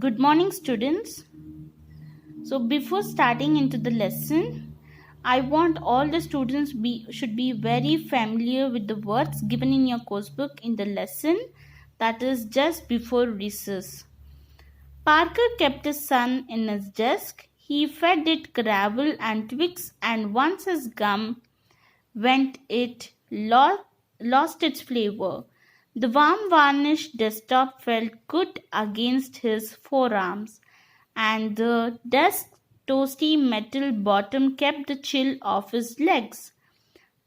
Good morning, students. So before starting into the lesson, I want all the students should be very familiar with the words given in your course book in the lesson, that is just before recess. Parker kept his son in his desk. He fed it gravel and twigs, and once his gum went, it lost its flavor. The warm varnished desktop felt good against his forearms, and the desk's toasty metal bottom kept the chill off his legs.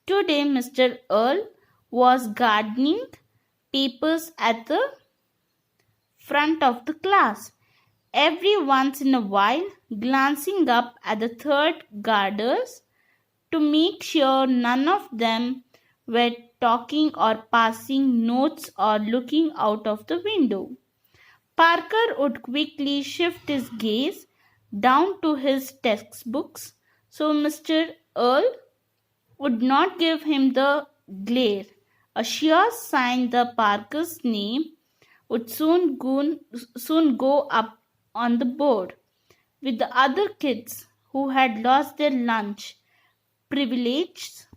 Today, Mr. Earl was gardening papers at the front of the class, every once in a while glancing up at the third graders to make sure none of them were talking or passing notes or looking out of the window. Parker would quickly shift his gaze down to his textbooks so Mr. Earl would not give him the glare, a sure sign that Parker's name would soon go up on the board with the other kids who had lost their lunch privileges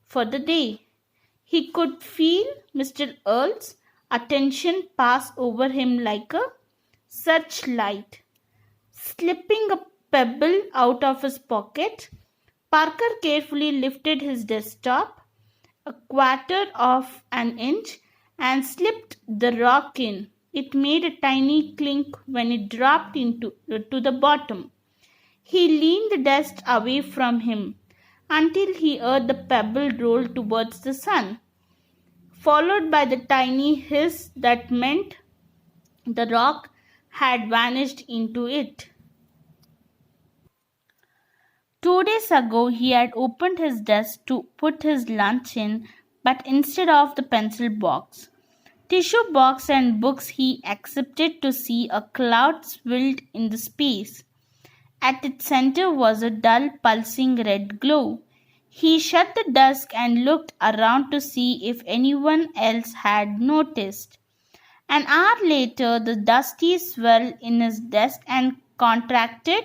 for the day. He could feel Mr. Earl's attention pass over him like a searchlight. Slipping a pebble out of his pocket, Parker carefully lifted his desktop a quarter of an inch and slipped the rock in. It made a tiny clink when it dropped to the bottom. He leaned the desk away from him until he heard the pebble roll towards the sun, followed by the tiny hiss that meant the rock had vanished into it. 2 days ago, he had opened his desk to put his lunch in, but instead of the pencil box, tissue box and books, he accepted to see a cloud swirled in the space. At its center was a dull, pulsing red glow. He shut the desk and looked around to see if anyone else had noticed. An hour later, the dusty swirl in his desk and contracted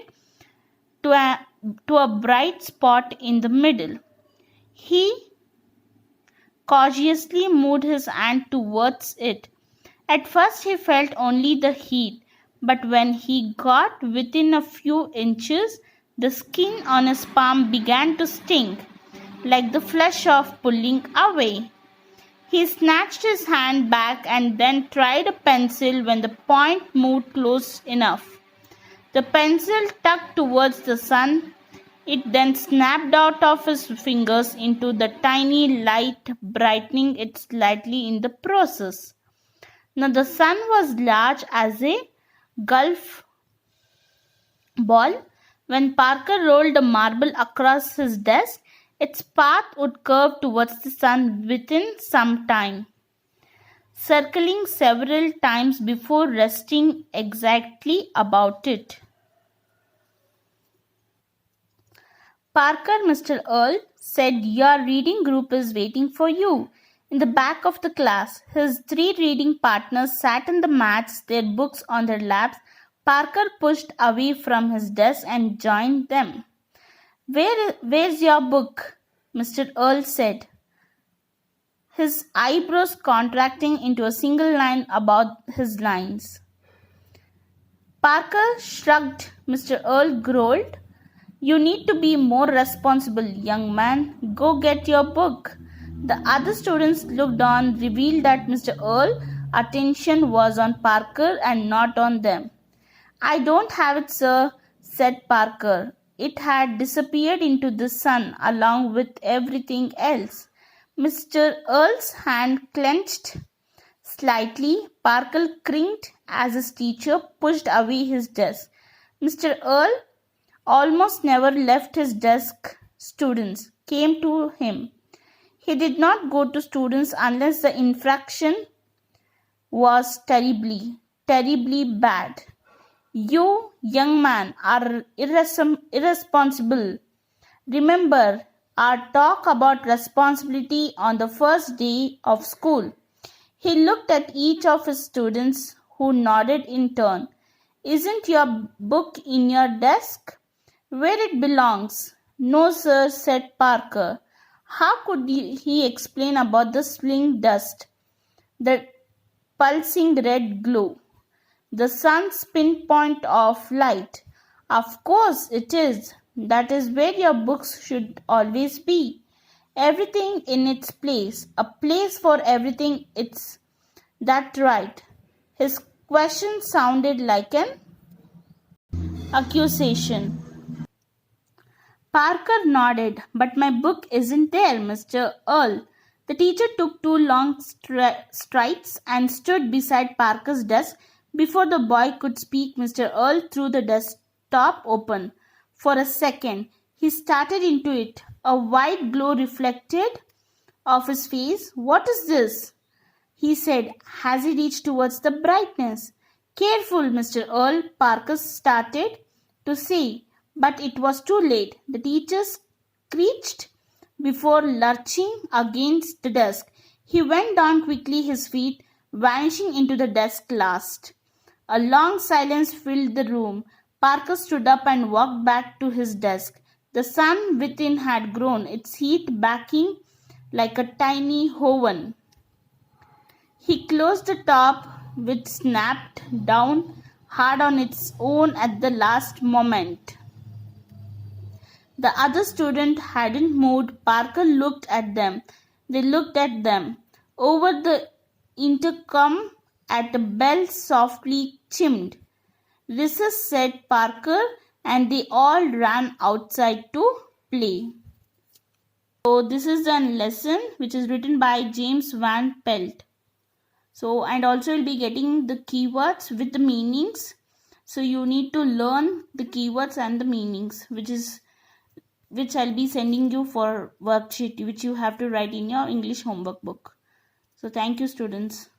to a bright spot in the middle. He cautiously moved his hand towards it. At first he felt only the heat, but when he got within a few inches, the skin on his palm began to sting, like the flesh of pulling away. He snatched his hand back and then tried a pencil when the point moved close enough. The pencil tugged towards the sun. It then snapped out of his fingers into the tiny light, brightening it slightly in the process. Now the sun was large as a golf ball. When Parker rolled a marble across his desk, its path would curve towards the sun within some time, circling several times before resting exactly about it. Parker, Mr. Earl said, your reading group is waiting for you. In the back of the class, his 3 reading partners sat on the mats, their books on their laps. Parker pushed away from his desk and joined them. Where's your book? Mr. Earl said, his eyebrows contracting into a single line above his lines. Parker shrugged. Mr. Earl growled, you need to be more responsible, young man. Go get your book. The other students looked on, revealed that Mr. Earl's attention was on Parker and not on them. I don't have it, sir, said Parker. It had disappeared into the sun along with everything else. Mr. Earl's hand clenched slightly. Parker crinked as his teacher pushed away his desk. Mr. Earl almost never left his desk. Students came to him. He did not go to students unless the infraction was terribly bad. You, young man, are irresponsible. Remember our talk about responsibility on the first day of school. He looked at each of his students who nodded in turn. Isn't your book in your desk? Where it belongs? No, sir, said Parker. How could he explain about the swirling dust, the pulsing red glow, the sun's pinpoint of light? Of course it is. That is where your books should always be. Everything in its place, a place for everything. It's that right? His question sounded like an accusation. Parker nodded. But my book isn't there, Mr. Earl. The teacher took two long strides and stood beside Parker's desk. Before the boy could speak, Mr. Earl threw the desktop open. For a second, he started into it. A white glow reflected off his face. What is this? He said as he reached towards the brightness. Careful, Mr. Earl, Parker started to say, but it was too late. The teacher screeched before lurching against the desk. He went down quickly, his feet vanishing into the desk last. A long silence filled the room. Parker stood up and walked back to his desk. The sun within had grown, its heat baking like a tiny oven. He closed the top, which snapped down hard on its own at the last moment. The other student hadn't moved. Parker looked at them. They looked at them. Over the intercom at a bell softly chimed. Recess, said Parker, and they all ran outside to play. So this is a lesson which is written by James Van Pelt. So, and also you'll be getting the keywords with the meanings. So you need to learn the keywords and the meanings, which I'll be sending you for worksheet, which you have to write in your English homework book. So thank you, students.